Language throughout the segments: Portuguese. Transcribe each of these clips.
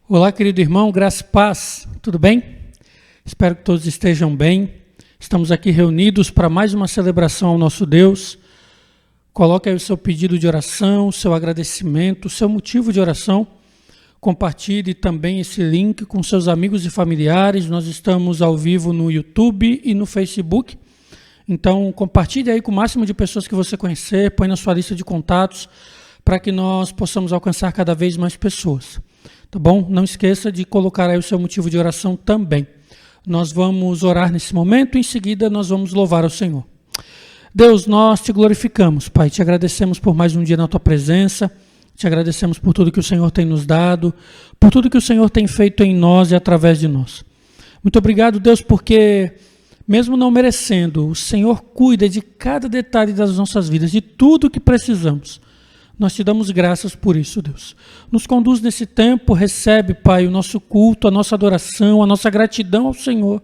Olá, querido irmão, graça e paz, tudo bem? Espero que todos estejam bem. Estamos aqui reunidos para mais uma celebração ao nosso Deus. Coloque aí o seu pedido de oração, o seu agradecimento, o seu motivo de oração. Compartilhe também esse link com seus amigos e familiares. Nós estamos ao vivo no YouTube e no Facebook. Então, compartilhe aí com o máximo de pessoas que você conhecer, põe na sua lista de contatos para que nós possamos alcançar cada vez mais pessoas. Tá bom? Não esqueça de colocar aí o seu motivo de oração também. Nós vamos orar nesse momento, em seguida nós vamos louvar ao Senhor. Deus, nós te glorificamos, Pai, te agradecemos por mais um dia na tua presença, te agradecemos por tudo que o Senhor tem nos dado, por tudo que o Senhor tem feito em nós e através de nós. Muito obrigado, Deus, porque mesmo não merecendo, o Senhor cuida de cada detalhe das nossas vidas, de tudo que precisamos. Nós te damos graças por isso, Deus. Nos conduz nesse tempo, recebe, Pai, o nosso culto, a nossa adoração, a nossa gratidão ao Senhor.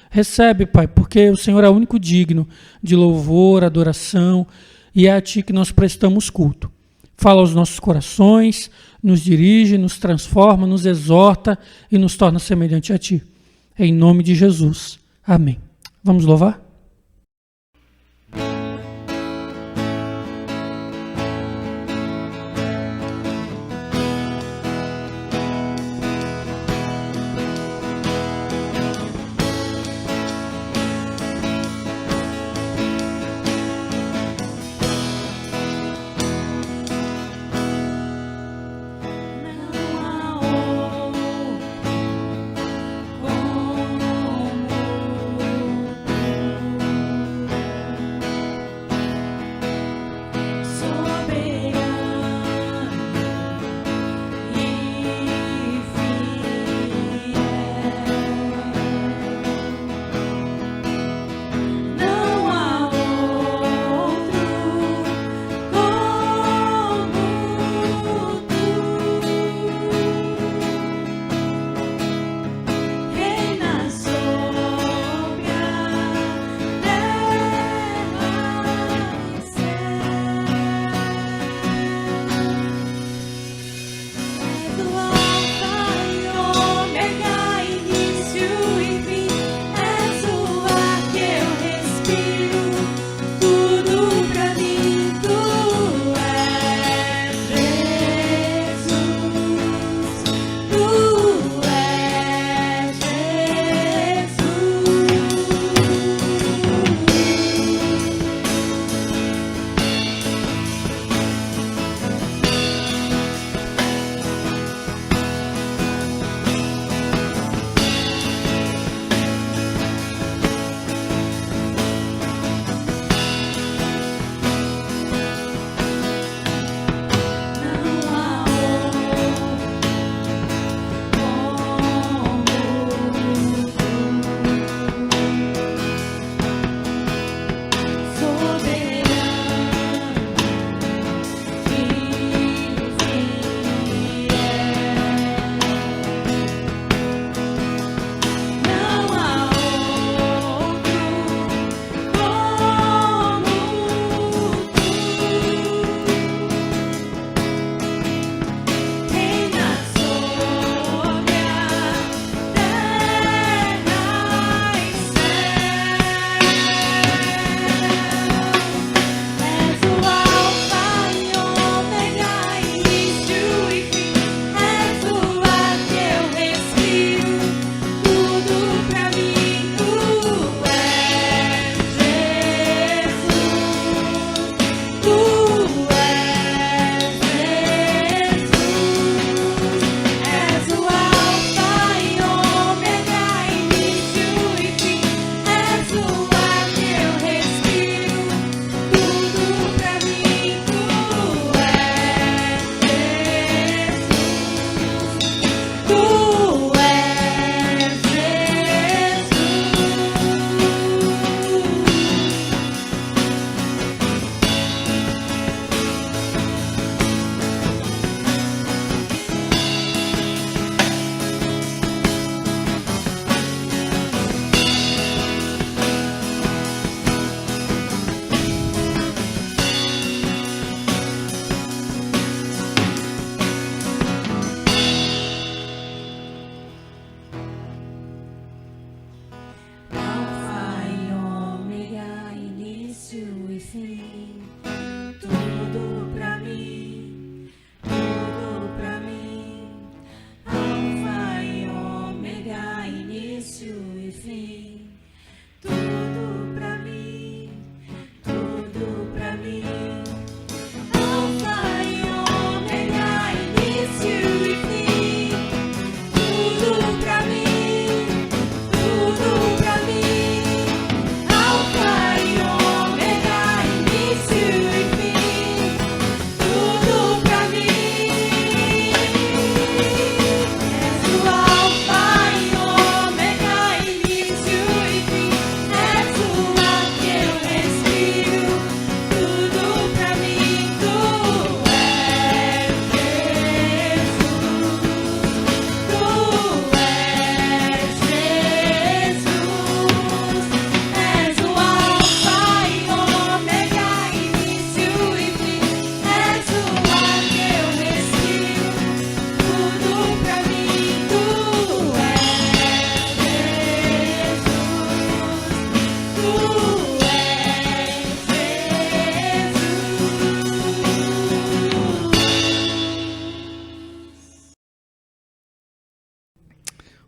Recebe, Pai, porque o Senhor é o único digno de louvor, adoração, e é a Ti que nós prestamos culto. Fala aos nossos corações, nos dirige, nos transforma, nos exorta e nos torna semelhante a Ti. Em nome de Jesus. Amém. Vamos louvar?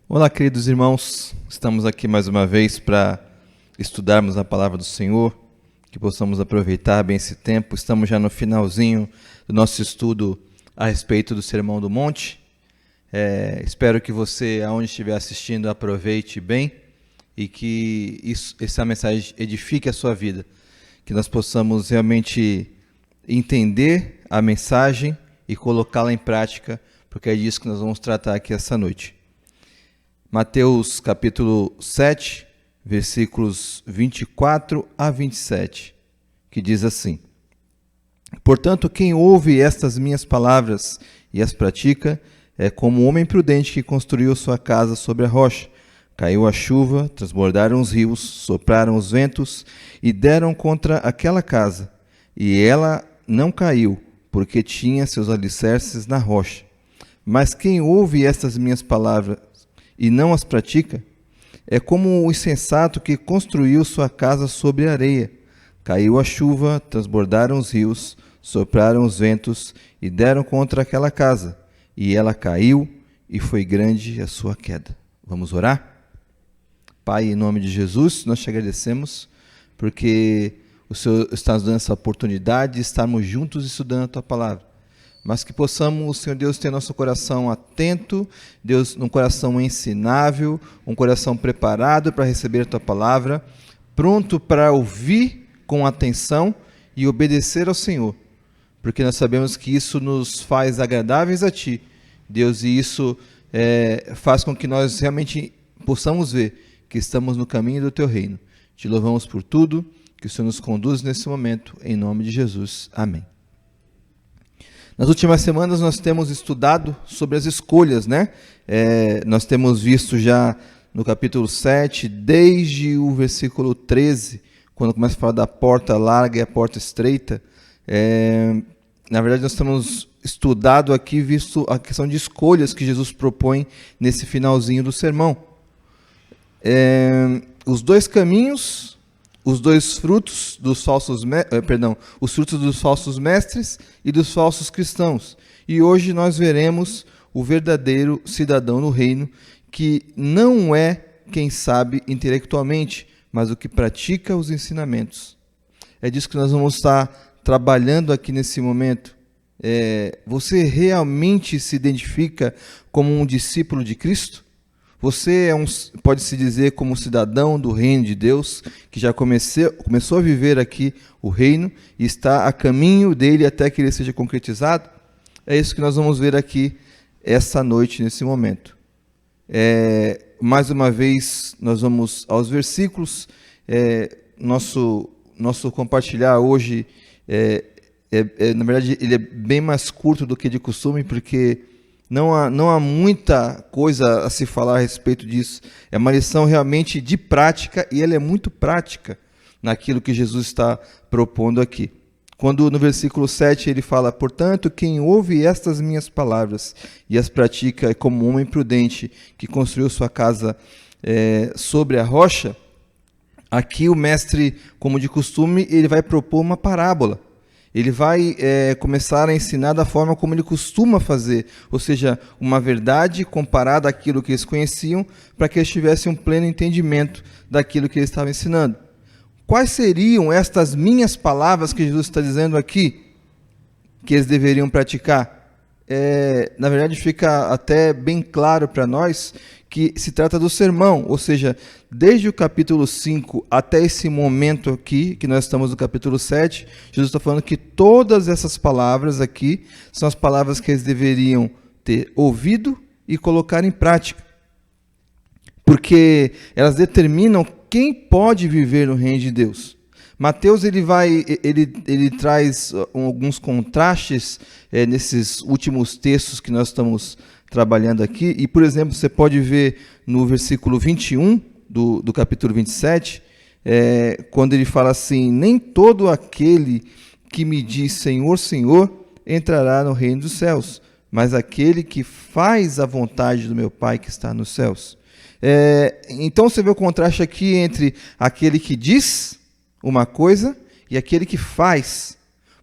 Olá, queridos irmãos, estamos aqui mais uma vez para estudarmos a palavra do Senhor, que possamos aproveitar bem esse tempo. Estamos já no finalzinho do nosso estudo a respeito do Sermão do Monte. Espero que você, aonde estiver assistindo, aproveite bem e que essa mensagem edifique a sua vida, que nós possamos realmente entender a mensagem e colocá-la em prática, porque é disso que nós vamos tratar aqui essa noite. Mateus capítulo 7, versículos 24 a 27, que diz assim: Portanto, quem ouve estas minhas palavras e as pratica, é como um homem prudente que construiu sua casa sobre a rocha. Caiu a chuva, transbordaram os rios, sopraram os ventos e deram contra aquela casa. E ela não caiu, porque tinha seus alicerces na rocha. Mas quem ouve estas minhas palavras e não as pratica, é como o insensato que construiu sua casa sobre a areia. Caiu a chuva, transbordaram os rios, sopraram os ventos e deram contra aquela casa. E ela caiu, e foi grande a sua queda. Vamos orar? Pai, em nome de Jesus, nós te agradecemos, porque o Senhor está nos dando essa oportunidade de estarmos juntos estudando a tua palavra. Mas que possamos, Senhor Deus, ter nosso coração atento, Deus, um coração ensinável, um coração preparado para receber a tua palavra, pronto para ouvir com atenção e obedecer ao Senhor, porque nós sabemos que isso nos faz agradáveis a ti, Deus, e isso faz com que nós realmente possamos ver que estamos no caminho do teu reino. Te louvamos por tudo, que o Senhor nos conduz nesse momento, em nome de Jesus. Amém. Nas últimas semanas nós temos estudado sobre as escolhas, né? Nós temos visto já no capítulo 7, desde o versículo 13, quando começa a falar da porta larga e a porta estreita. Na verdade, nós temos estudado aqui, visto a questão de escolhas que Jesus propõe nesse finalzinho do sermão. Os dois caminhos, os dois frutos dos falsos, os frutos dos falsos mestres e dos falsos cristãos. E hoje nós veremos o verdadeiro cidadão no reino, que não é quem sabe intelectualmente, mas o que pratica os ensinamentos. É disso que nós vamos estar trabalhando aqui nesse momento. Você realmente se identifica como um discípulo de Cristo? Você pode-se dizer como cidadão do reino de Deus, que já começou a viver aqui o reino e está a caminho dele até que ele seja concretizado? É isso que nós vamos ver aqui essa noite, nesse momento. Mais uma vez, nós vamos aos versículos. Nosso compartilhar hoje, na verdade, ele é bem mais curto do que de costume, porque não há muita coisa a se falar a respeito disso. É uma lição realmente de prática, e ela é muito prática naquilo que Jesus está propondo aqui. Quando no versículo 7 ele fala: Portanto, quem ouve estas minhas palavras e as pratica é como um homem prudente que construiu sua casa sobre a rocha. Aqui o mestre, como de costume, ele vai propor uma parábola. Ele vai começar a ensinar da forma como ele costuma fazer, ou seja, uma verdade comparada àquilo que eles conheciam, para que eles tivessem um pleno entendimento daquilo que ele estava ensinando. Quais seriam estas minhas palavras que Jesus está dizendo aqui, que eles deveriam praticar? Na verdade, fica até bem claro para nós que se trata do sermão, ou seja, desde o capítulo 5 até esse momento aqui, que nós estamos no capítulo 7, Jesus está falando que todas essas palavras aqui são as palavras que eles deveriam ter ouvido e colocar em prática, porque elas determinam quem pode viver no reino de Deus. Mateus ele traz alguns contrastes nesses últimos textos que nós estamos trabalhando aqui. E, por exemplo, você pode ver no versículo 21 do capítulo 27, quando ele fala assim: nem todo aquele que me diz Senhor, Senhor, entrará no reino dos céus, mas aquele que faz a vontade do meu Pai que está nos céus. Então você vê o contraste aqui entre aquele que diz uma coisa e aquele que faz,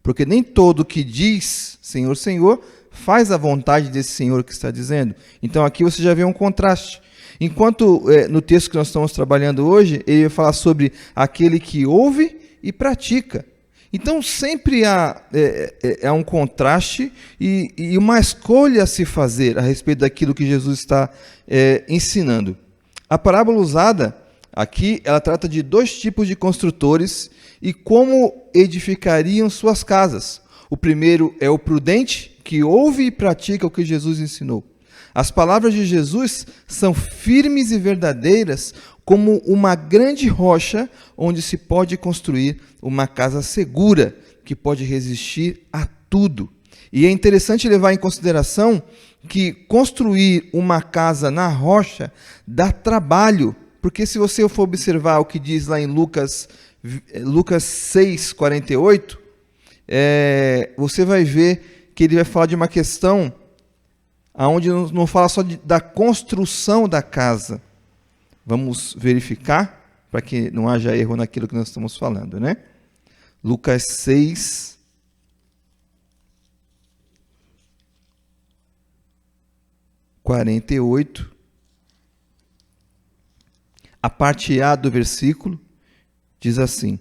porque nem todo que diz Senhor, Senhor faz a vontade desse Senhor que está dizendo. Então aqui você já vê um contraste. Enquanto no texto que nós estamos trabalhando hoje, ele vai falar sobre aquele que ouve e pratica. Então sempre há um contraste e uma escolha a se fazer a respeito daquilo que Jesus está ensinando. A parábola usada aqui, ela trata de dois tipos de construtores e como edificariam suas casas. O primeiro é o prudente, que ouve e pratica o que Jesus ensinou. As palavras de Jesus são firmes e verdadeiras como uma grande rocha onde se pode construir uma casa segura, que pode resistir a tudo. E é interessante levar em consideração que construir uma casa na rocha dá trabalho, porque se você for observar o que diz lá em Lucas 6:48, você vai ver que ele vai falar de uma questão onde não fala só da construção da casa. Vamos verificar, para que não haja erro naquilo que nós estamos falando, né? Lucas 6:48. A parte A do versículo diz assim: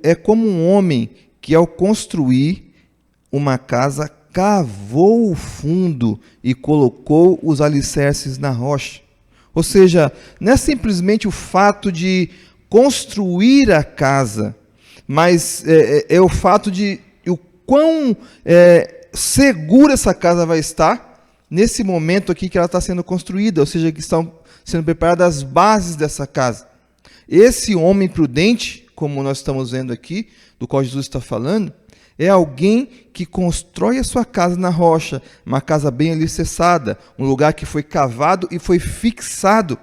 é como um homem que, ao construir uma casa, cavou o fundo e colocou os alicerces na rocha. Ou seja, não é simplesmente o fato de construir a casa, mas é o fato de o quão segura essa casa vai estar nesse momento aqui que ela está sendo construída, ou seja, que estão sendo preparadas as bases dessa casa. Esse homem prudente, como nós estamos vendo aqui, do qual Jesus está falando, é alguém que constrói a sua casa na rocha, uma casa bem alicerçada, um lugar que foi cavado e foi fixado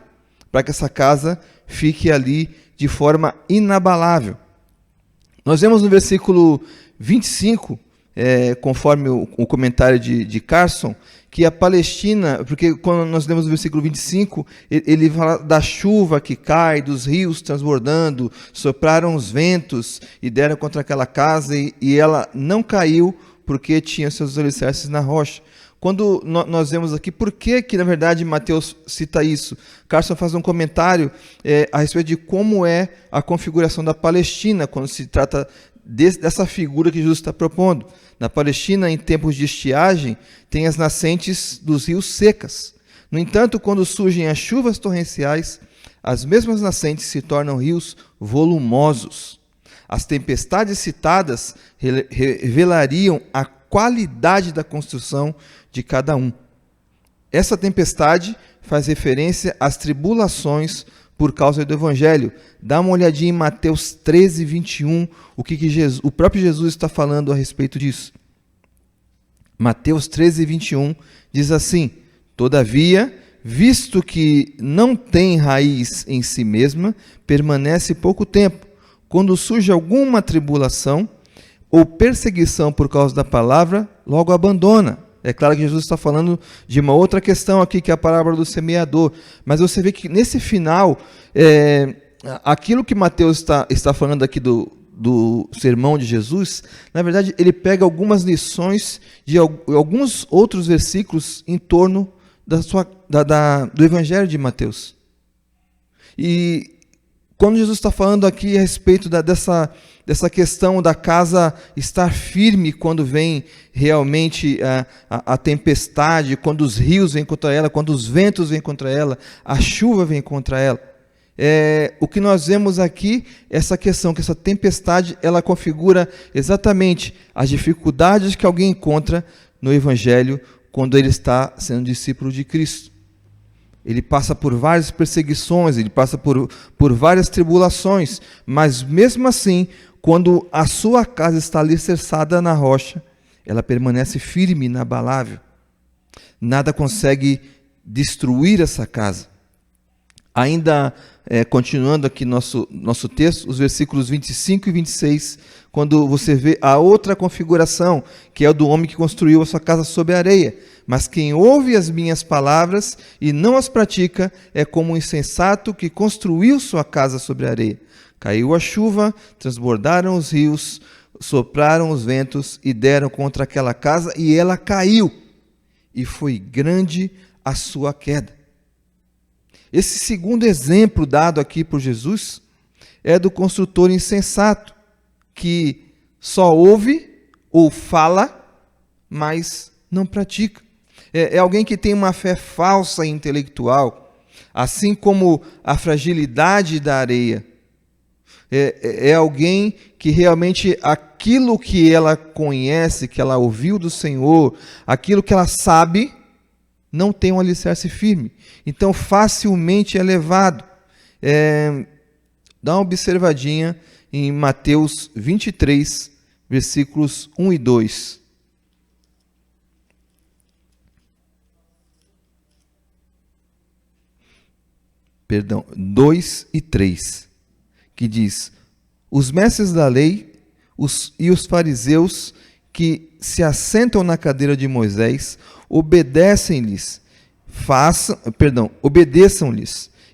para que essa casa fique ali de forma inabalável. Nós vemos no versículo 25, conforme o comentário de Carson, que a Palestina, porque quando nós lemos o versículo 25, ele fala da chuva que cai, dos rios transbordando, sopraram os ventos e deram contra aquela casa e ela não caiu porque tinha seus alicerces na rocha. Quando nós vemos aqui, por que na verdade Mateus cita isso? Carson faz um comentário a respeito de como é a configuração da Palestina, quando se trata dessa figura que Jesus está propondo. Na Palestina, em tempos de estiagem, tem as nascentes dos rios secas. No entanto, quando surgem as chuvas torrenciais, as mesmas nascentes se tornam rios volumosos. As tempestades citadas revelariam a qualidade da construção de cada um. Essa tempestade faz referência às tribulações por causa do Evangelho. Dá uma olhadinha em Mateus 13:21, o próprio Jesus está falando a respeito disso. Mateus 13:21 diz assim: todavia, visto que não tem raiz em si mesma, permanece pouco tempo. Quando surge alguma tribulação ou perseguição por causa da palavra, logo abandona. É claro que Jesus está falando de uma outra questão aqui, que é a parábola do semeador. Mas você vê que nesse final, aquilo que Mateus está falando aqui do sermão de Jesus, na verdade, ele pega algumas lições de alguns outros versículos em torno do Evangelho de Mateus. E quando Jesus está falando aqui a respeito dessa questão da casa estar firme quando vem realmente a tempestade, quando os rios vêm contra ela, quando os ventos vêm contra ela, a chuva vem contra ela. O que nós vemos aqui, essa questão, que essa tempestade, ela configura exatamente as dificuldades que alguém encontra no Evangelho quando ele está sendo discípulo de Cristo. Ele passa por várias perseguições, ele passa por várias tribulações, mas mesmo assim, quando a sua casa está alicerçada na rocha, ela permanece firme, inabalável. Nada consegue destruir essa casa. Ainda continuando aqui nosso texto, os versículos 25 e 26, quando você vê a outra configuração, que é o do homem que construiu a sua casa sobre a areia. Mas quem ouve as minhas palavras e não as pratica é como um insensato que construiu sua casa sobre a areia. Caiu a chuva, transbordaram os rios, sopraram os ventos e deram contra aquela casa, e ela caiu, e foi grande a sua queda. Esse segundo exemplo dado aqui por Jesus é do construtor insensato, que só ouve ou fala, mas não pratica. É alguém que tem uma fé falsa e intelectual, assim como a fragilidade da areia. É alguém que realmente aquilo que ela conhece, que ela ouviu do Senhor, aquilo que ela sabe, não tem um alicerce firme. Então, facilmente é levado. Dá uma observadinha em Mateus 23, versículos 1 e 2. Perdão, 2 e 3. Que diz: os mestres da lei e os fariseus que se assentam na cadeira de Moisés, obedeçam-lhes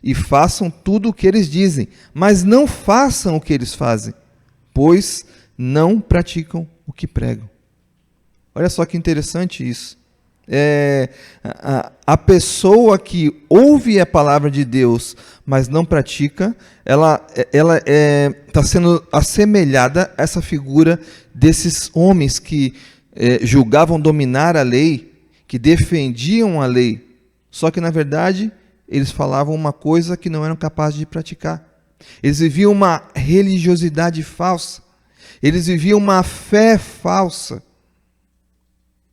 e façam tudo o que eles dizem, mas não façam o que eles fazem, pois não praticam o que pregam. Olha só que interessante isso. A pessoa que ouve a palavra de Deus, mas não pratica, ela está sendo assemelhada a essa figura desses homens que julgavam dominar a lei, que defendiam a lei, só que na verdade eles falavam uma coisa que não eram capazes de praticar. Eles viviam uma religiosidade falsa, eles viviam uma fé falsa,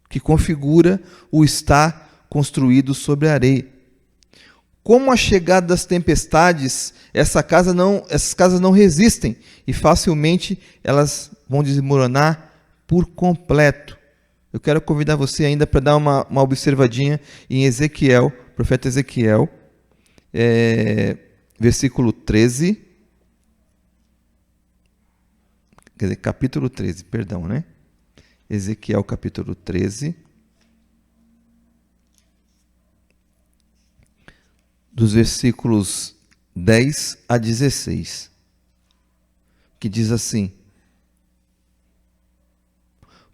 que configura o estar construído sobre a areia. Como a chegada das tempestades, essas casas não resistem e facilmente elas vão desmoronar por completo. Eu quero convidar você ainda para dar uma observadinha em Ezequiel, profeta Ezequiel, versículo 13, quer dizer, capítulo 13, perdão, né? Ezequiel capítulo 13, dos versículos 10 a 16, que diz assim: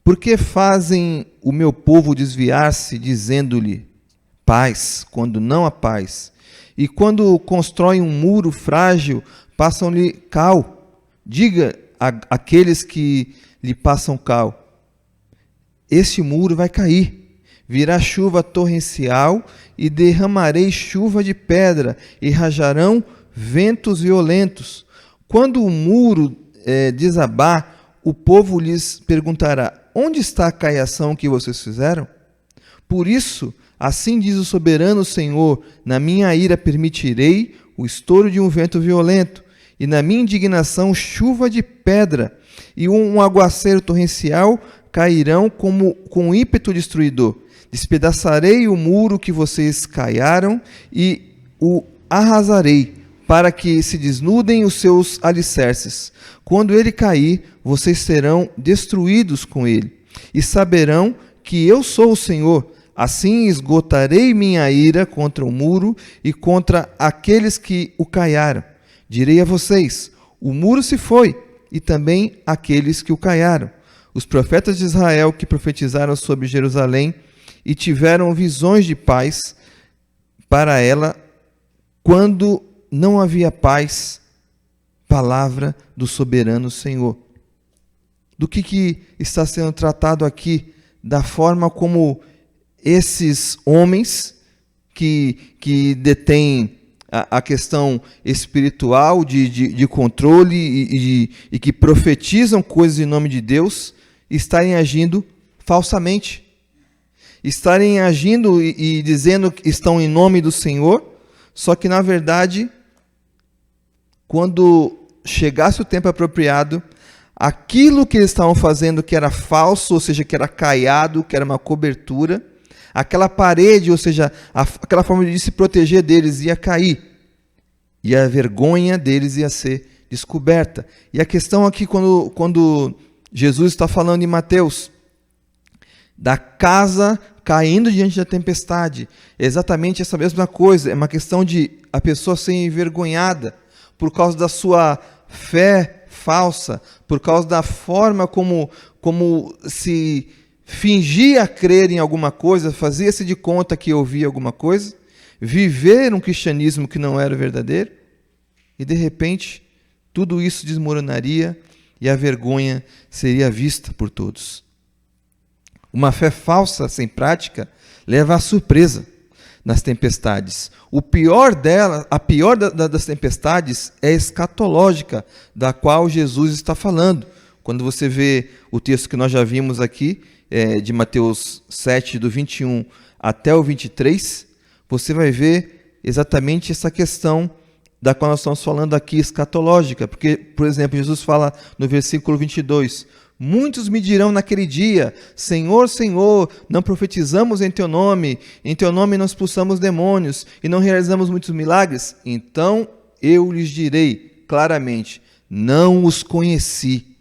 por que fazem o meu povo desviar-se, dizendo-lhe paz, quando não há paz? E quando constroem um muro frágil, passam-lhe cal. Diga àqueles que lhe passam cal: este muro vai cair, virá chuva torrencial e derramarei chuva de pedra e rajarão ventos violentos. Quando o muro desabar, o povo lhes perguntará: onde está a caiação que vocês fizeram? Por isso, assim diz o soberano Senhor: na minha ira permitirei o estouro de um vento violento, e na minha indignação chuva de pedra, e um aguaceiro torrencial cairão com ímpeto destruidor. Despedaçarei o muro que vocês caiaram e o arrasarei, para que se desnudem os seus alicerces. Quando ele cair, vocês serão destruídos com ele, e saberão que eu sou o Senhor. Assim esgotarei minha ira contra o muro e contra aqueles que o caiaram. Direi a vocês: o muro se foi, e também aqueles que o caiaram. Os profetas de Israel que profetizaram sobre Jerusalém e tiveram visões de paz para ela, quando não havia paz, palavra do soberano Senhor. Do que está sendo tratado aqui? Da forma como esses homens que detêm a questão espiritual de controle e que profetizam coisas em nome de Deus, estarem agindo falsamente, estarem agindo e dizendo que estão em nome do Senhor, só que na verdade, quando chegasse o tempo apropriado, aquilo que eles estavam fazendo que era falso, ou seja, que era caiado, que era uma cobertura, aquela parede, ou seja, aquela forma de se proteger deles ia cair, e a vergonha deles ia ser descoberta. E a questão aqui, quando Jesus está falando em Mateus, da casa caindo diante da tempestade, é exatamente essa mesma coisa, é uma questão de a pessoa ser envergonhada por causa da sua fé falsa, por causa da forma como se fingia crer em alguma coisa, fazia-se de conta que ouvia alguma coisa, viver um cristianismo que não era verdadeiro, e de repente tudo isso desmoronaria e a vergonha seria vista por todos. Uma fé falsa sem prática leva à surpresa nas tempestades. A pior das tempestades é escatológica, da qual Jesus está falando. Quando você vê o texto que nós já vimos aqui, de Mateus 7, do 21 até o 23, você vai ver exatamente essa questão da qual nós estamos falando aqui, escatológica. Porque, por exemplo, Jesus fala no versículo 22, muitos me dirão naquele dia, Senhor, Senhor, não profetizamos em teu nome não expulsamos demônios e não realizamos muitos milagres? Então eu lhes direi claramente, não os conheci.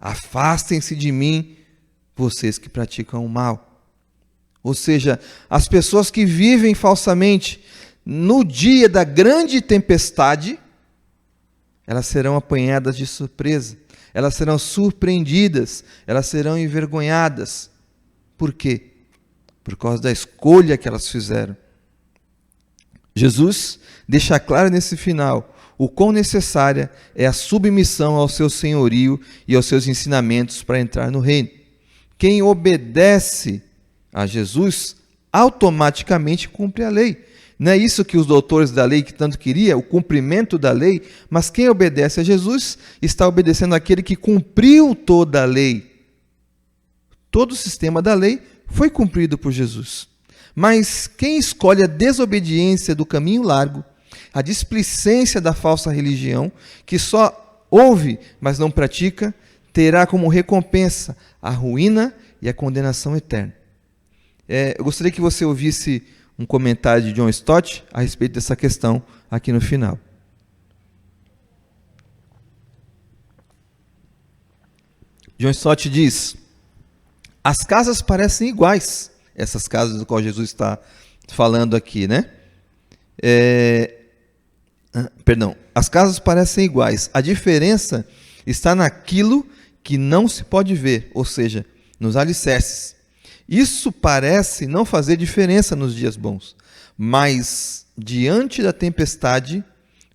Afastem-se de mim, vocês que praticam o mal. Ou seja, as pessoas que vivem falsamente, no dia da grande tempestade, elas serão apanhadas de surpresa. Elas serão surpreendidas, elas serão envergonhadas. Por quê? Por causa da escolha que elas fizeram. Jesus deixa claro nesse final o quão necessária é a submissão ao seu senhorio e aos seus ensinamentos para entrar no reino. Quem obedece a Jesus automaticamente cumpre a lei. Não é isso que os doutores da lei que tanto queriam, o cumprimento da lei, mas quem obedece a Jesus está obedecendo àquele que cumpriu toda a lei. Todo o sistema da lei foi cumprido por Jesus. Mas quem escolhe a desobediência do caminho largo, a displicência da falsa religião, que só ouve, mas não pratica, terá como recompensa a ruína e a condenação eterna. Eu gostaria que você ouvisse um comentário de John Stott a respeito dessa questão aqui no final. John Stott diz, as casas parecem iguais, essas casas do qual Jesus está falando aqui, né? As casas parecem iguais, a diferença está naquilo que não se pode ver, ou seja, nos alicerces. Isso parece não fazer diferença nos dias bons, mas diante da tempestade,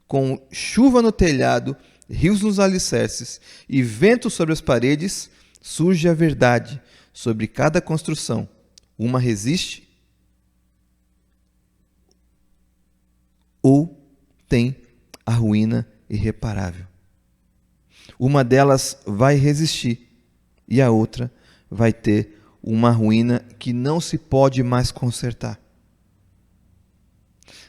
com chuva no telhado, rios nos alicerces e vento sobre as paredes, surge a verdade sobre cada construção. Uma resiste ou tem a ruína irreparável. Uma delas vai resistir e a outra vai ter uma ruína que não se pode mais consertar.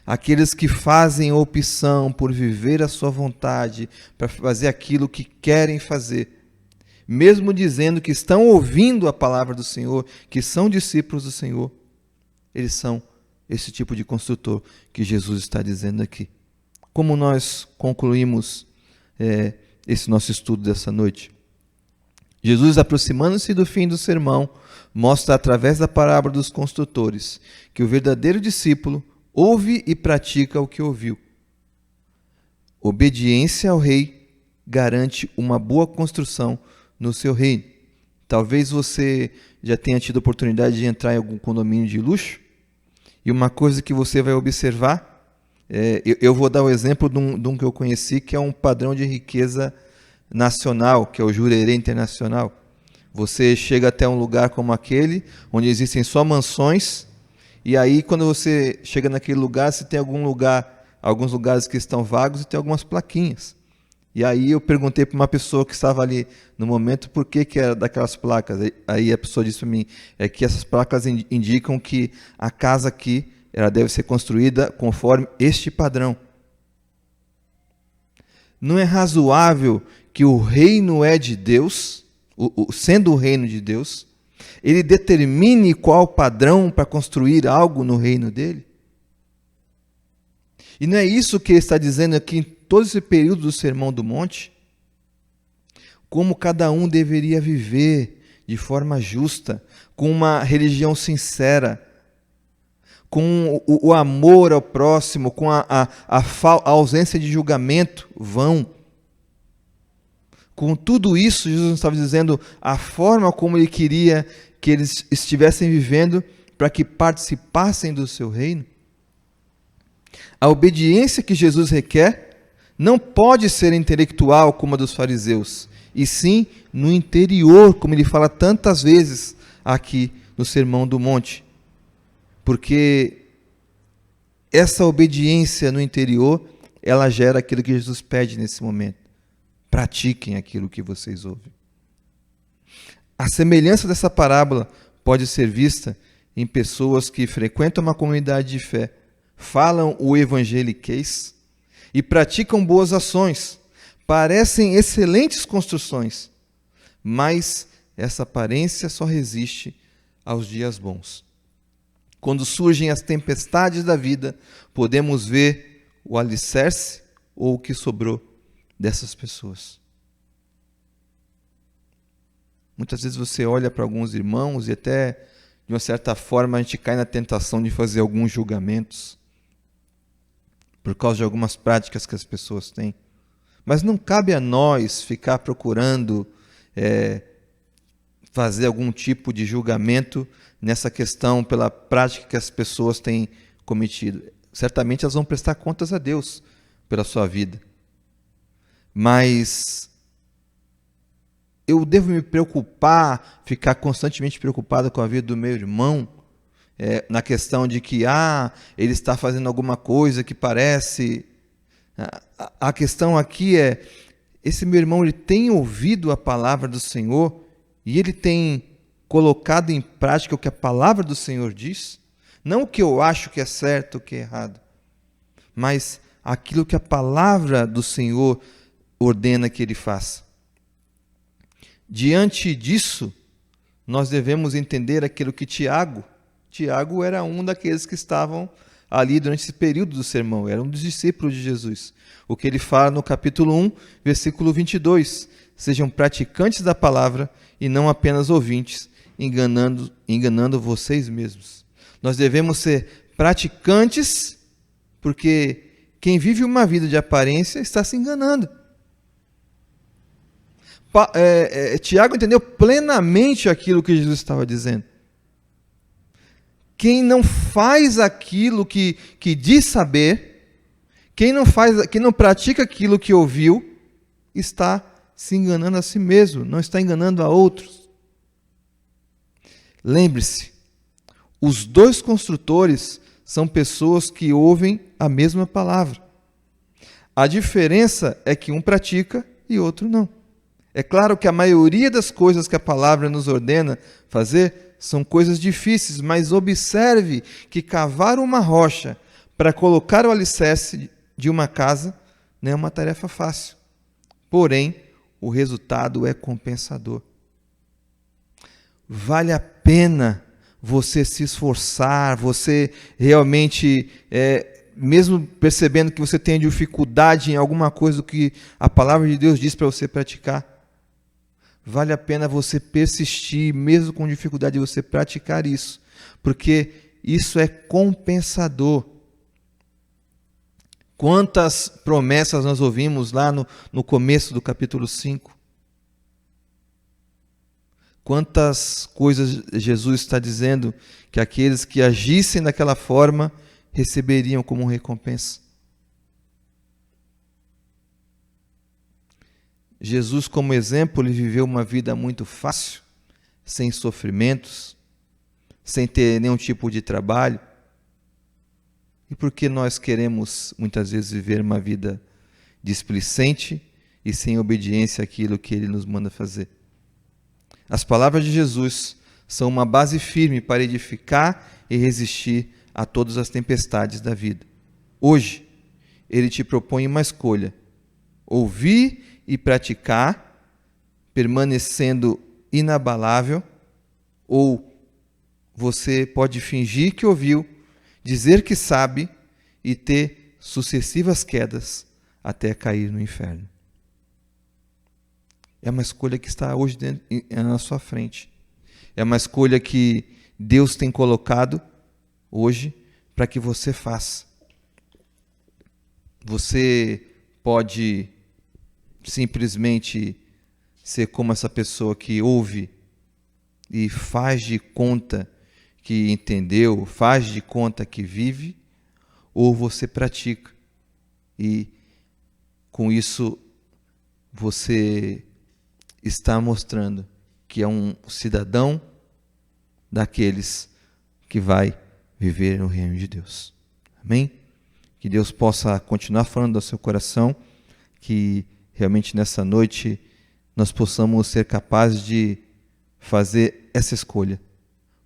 Aqueles que fazem a opção por viver a sua vontade, para fazer aquilo que querem fazer, mesmo dizendo que estão ouvindo a palavra do Senhor, que são discípulos do Senhor, eles são esse tipo de construtor que Jesus está dizendo aqui. Como nós concluímos esse nosso estudo dessa noite? Jesus, aproximando-se do fim do sermão, mostra através da parábola dos construtores que o verdadeiro discípulo ouve e pratica o que ouviu. Obediência ao rei garante uma boa construção no seu reino. Talvez você já tenha tido a oportunidade de entrar em algum condomínio de luxo, e uma coisa que você vai observar, eu vou dar o exemplo de um que eu conheci, que é um padrão de riqueza nacional, que é o Jurerê Internacional. Você chega até um lugar como aquele, onde existem só mansões, e aí quando você chega naquele lugar, você tem alguns lugares que estão vagos e tem algumas plaquinhas. E aí eu perguntei para uma pessoa que estava ali no momento por que era daquelas placas. Aí a pessoa disse para mim, que essas placas indicam que a casa aqui ela deve ser construída conforme este padrão. Não é razoável que o reino é de Deus, sendo o reino de Deus, ele determine qual padrão para construir algo no reino dele? E não é isso que ele está dizendo aqui em todo esse período do Sermão do Monte? Como cada um deveria viver de forma justa, com uma religião sincera, com o amor ao próximo, com a ausência de julgamento vão. Com tudo isso, Jesus estava dizendo a forma como Ele queria que eles estivessem vivendo para que participassem do seu reino. A obediência que Jesus requer não pode ser intelectual como a dos fariseus, e sim no interior, como Ele fala tantas vezes aqui no Sermão do Monte. Porque essa obediência no interior, ela gera aquilo que Jesus pede nesse momento. Pratiquem aquilo que vocês ouvem. A semelhança dessa parábola pode ser vista em pessoas que frequentam uma comunidade de fé, falam o evangeliquez e praticam boas ações. Parecem excelentes construções, mas essa aparência só resiste aos dias bons. Quando surgem as tempestades da vida, podemos ver o alicerce ou o que sobrou dessas pessoas. Muitas vezes você olha para alguns irmãos e até, de uma certa forma, a gente cai na tentação de fazer alguns julgamentos por causa de algumas práticas que as pessoas têm. Mas não cabe a nós ficar procurando fazer algum tipo de julgamento nessa questão pela prática que as pessoas têm cometido. Certamente elas vão prestar contas a Deus pela sua vida. Mas eu devo me preocupar, ficar constantemente preocupado com a vida do meu irmão, na questão de que ele está fazendo alguma coisa que parece... A questão aqui é, esse meu irmão ele tem ouvido a palavra do Senhor e ele tem colocado em prática o que a palavra do Senhor diz? Não o que eu acho que é certo, o que é errado, mas aquilo que a palavra do Senhor ordena que ele faça. Diante disso, nós devemos entender aquilo que Tiago era um daqueles que estavam ali durante esse período do sermão, era um dos discípulos de Jesus. O que ele fala no capítulo 1, versículo 22, sejam praticantes da palavra e não apenas ouvintes, enganando vocês mesmos. Nós devemos ser praticantes, porque quem vive uma vida de aparência está se enganando. Tiago entendeu plenamente aquilo que Jesus estava dizendo. Quem não faz aquilo que diz saber, quem não pratica aquilo que ouviu, está se enganando a si mesmo, não está enganando a outros. Lembre-se, os dois construtores são pessoas que ouvem a mesma palavra. A diferença é que um pratica e outro não. É claro que a maioria das coisas que a palavra nos ordena fazer são coisas difíceis, mas observe que cavar uma rocha para colocar o alicerce de uma casa não é uma tarefa fácil. Porém, o resultado é compensador. Vale a pena você se esforçar, você realmente, mesmo percebendo que você tem dificuldade em alguma coisa que a palavra de Deus diz para você praticar, vale a pena você persistir, mesmo com dificuldade de você praticar isso, porque isso é compensador. Quantas promessas nós ouvimos lá no começo do capítulo 5? Quantas coisas Jesus está dizendo que aqueles que agissem daquela forma receberiam como recompensa. Jesus, como exemplo, ele viveu uma vida muito fácil, sem sofrimentos, sem ter nenhum tipo de trabalho. E por que nós queremos, muitas vezes, viver uma vida displicente e sem obediência àquilo que ele nos manda fazer? As palavras de Jesus são uma base firme para edificar e resistir a todas as tempestades da vida. Hoje, ele te propõe uma escolha: ouvir e praticar, permanecendo inabalável, ou você pode fingir que ouviu, dizer que sabe e ter sucessivas quedas até cair no inferno. É uma escolha que está hoje na sua frente. É uma escolha que Deus tem colocado hoje para que você faça. Você pode simplesmente ser como essa pessoa que ouve e faz de conta que entendeu, faz de conta que vive, ou você pratica e com isso você está mostrando que é um cidadão daqueles que vai viver no reino de Deus. Amém? Que Deus possa continuar falando ao seu coração, que realmente nessa noite nós possamos ser capazes de fazer essa escolha.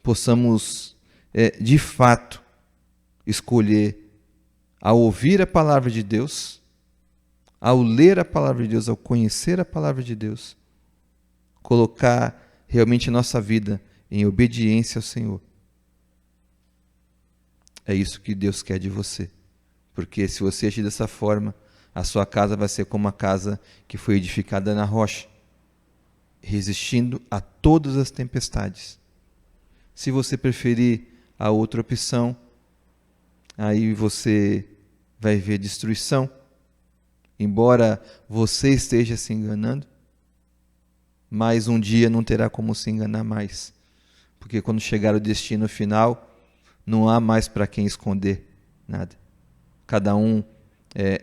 Possamos, de fato, escolher, ao ouvir a palavra de Deus, ao ler a palavra de Deus, ao conhecer a palavra de Deus, colocar realmente a nossa vida em obediência ao Senhor. É isso que Deus quer de você. Porque se você agir dessa forma, a sua casa vai ser como uma casa que foi edificada na rocha, resistindo a todas as tempestades. Se você preferir a outra opção, aí você vai ver destruição. Embora você esteja se enganando, mas um dia não terá como se enganar mais. Porque quando chegar o destino final, não há mais para quem esconder nada. Cada um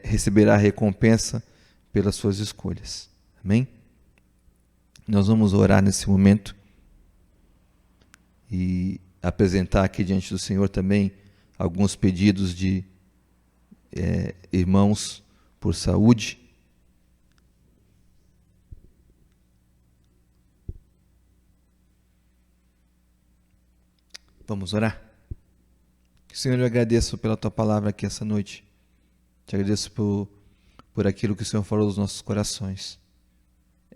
receberá a recompensa pelas suas escolhas. Amém? Nós vamos orar nesse momento e apresentar aqui diante do Senhor também alguns pedidos de irmãos por saúde. Vamos orar? Senhor, eu agradeço pela Tua palavra aqui essa noite. Te agradeço por aquilo que o Senhor falou aos nossos corações.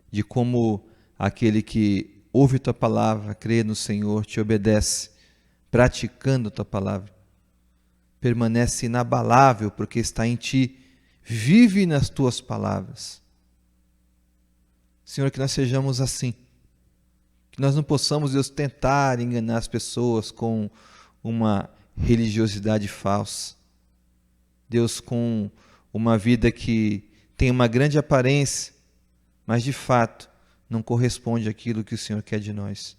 De como aquele que ouve Tua palavra, crê no Senhor, te obedece, praticando Tua palavra, permanece inabalável porque está em Ti, vive nas Tuas palavras. Senhor, que nós sejamos assim, que nós não possamos, Deus, tentar enganar as pessoas com uma religiosidade falsa. Deus, com uma vida que tem uma grande aparência, mas de fato não corresponde àquilo que o Senhor quer de nós.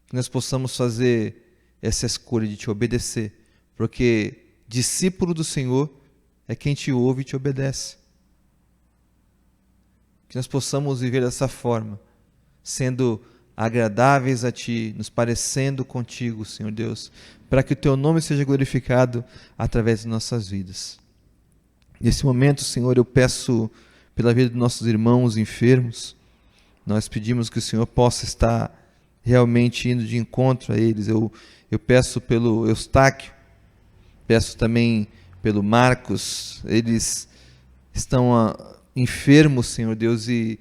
Que nós possamos fazer essa escolha de te obedecer, porque discípulo do Senhor é quem te ouve e te obedece. Que nós possamos viver dessa forma, sendo agradáveis a Ti, nos parecendo contigo, Senhor Deus, para que o Teu nome seja glorificado através de nossas vidas. Nesse momento, Senhor, eu peço pela vida dos nossos irmãos enfermos. Nós pedimos que o Senhor possa estar realmente indo de encontro a eles. Eu peço pelo Eustáquio, peço também pelo Marcos. Eles estão enfermos, Senhor Deus, e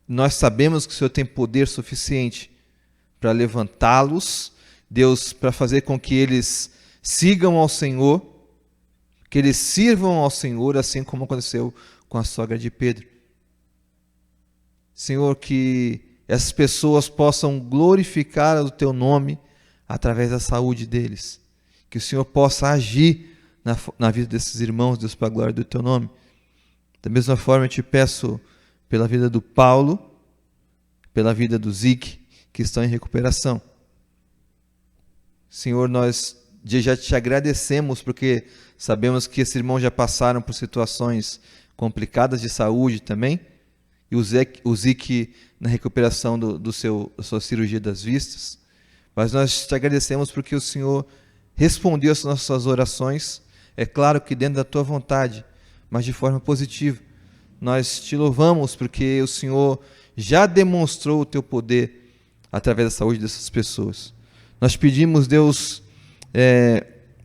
nós sabemos que o Senhor tem poder suficiente para levantá-los, Deus, para fazer com que eles sigam ao Senhor, que eles sirvam ao Senhor, assim como aconteceu com a sogra de Pedro. Senhor, que essas pessoas possam glorificar o Teu nome através da saúde deles. Que o Senhor possa agir na vida desses irmãos, Deus, para a glória do Teu nome. Da mesma forma, eu te peço pela vida do Paulo, pela vida do Zique, que estão em recuperação. Senhor, nós já te agradecemos porque sabemos que esses irmãos já passaram por situações complicadas de saúde também, e o Zique na recuperação da sua cirurgia das vistas. Mas nós te agradecemos porque o Senhor respondeu às nossas orações, é claro que dentro da Tua vontade, mas de forma positiva. Nós te louvamos porque o Senhor já demonstrou o Teu poder através da saúde dessas pessoas. Nós pedimos, Deus,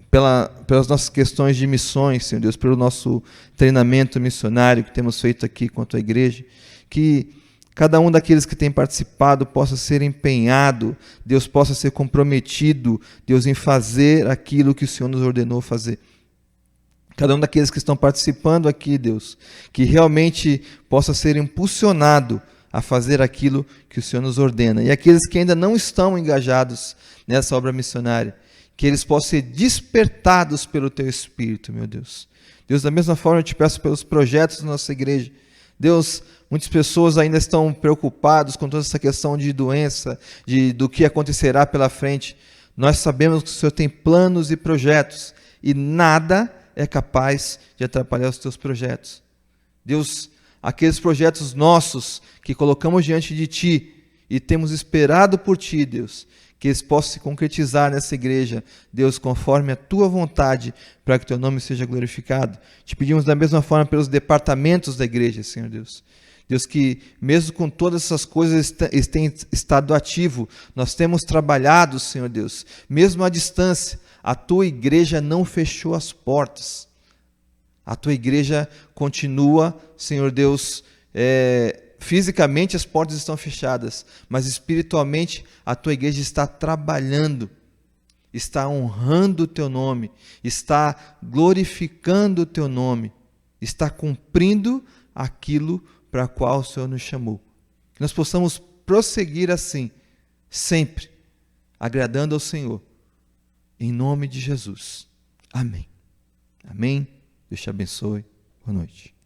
pelas nossas questões de missões, Senhor Deus, pelo nosso treinamento missionário que temos feito aqui com a Tua igreja, que cada um daqueles que tem participado possa ser empenhado, Deus possa ser comprometido, Deus, em fazer aquilo que o Senhor nos ordenou fazer. Cada um daqueles que estão participando aqui, Deus, que realmente possa ser impulsionado a fazer aquilo que o Senhor nos ordena. E aqueles que ainda não estão engajados nessa obra missionária, que eles possam ser despertados pelo Teu Espírito, meu Deus. Deus, da mesma forma eu te peço pelos projetos da nossa igreja. Deus, muitas pessoas ainda estão preocupadas com toda essa questão de doença, do que acontecerá pela frente. Nós sabemos que o Senhor tem planos e projetos, e nada é capaz de atrapalhar os teus projetos. Deus, aqueles projetos nossos que colocamos diante de Ti e temos esperado por Ti, Deus, que eles possam se concretizar nessa igreja, Deus, conforme a Tua vontade, para que o Teu nome seja glorificado. Te pedimos da mesma forma pelos departamentos da igreja, Senhor Deus. Deus, que mesmo com todas essas coisas eles têm estado ativo, nós temos trabalhado, Senhor Deus, mesmo à distância, a Tua igreja não fechou as portas. A Tua igreja continua, Senhor Deus, fisicamente as portas estão fechadas, mas espiritualmente a Tua igreja está trabalhando, está honrando o Teu nome, está glorificando o Teu nome, está cumprindo aquilo para o qual o Senhor nos chamou. Que nós possamos prosseguir assim, sempre, agradando ao Senhor, em nome de Jesus. Amém. Amém. Deus te abençoe. Boa noite.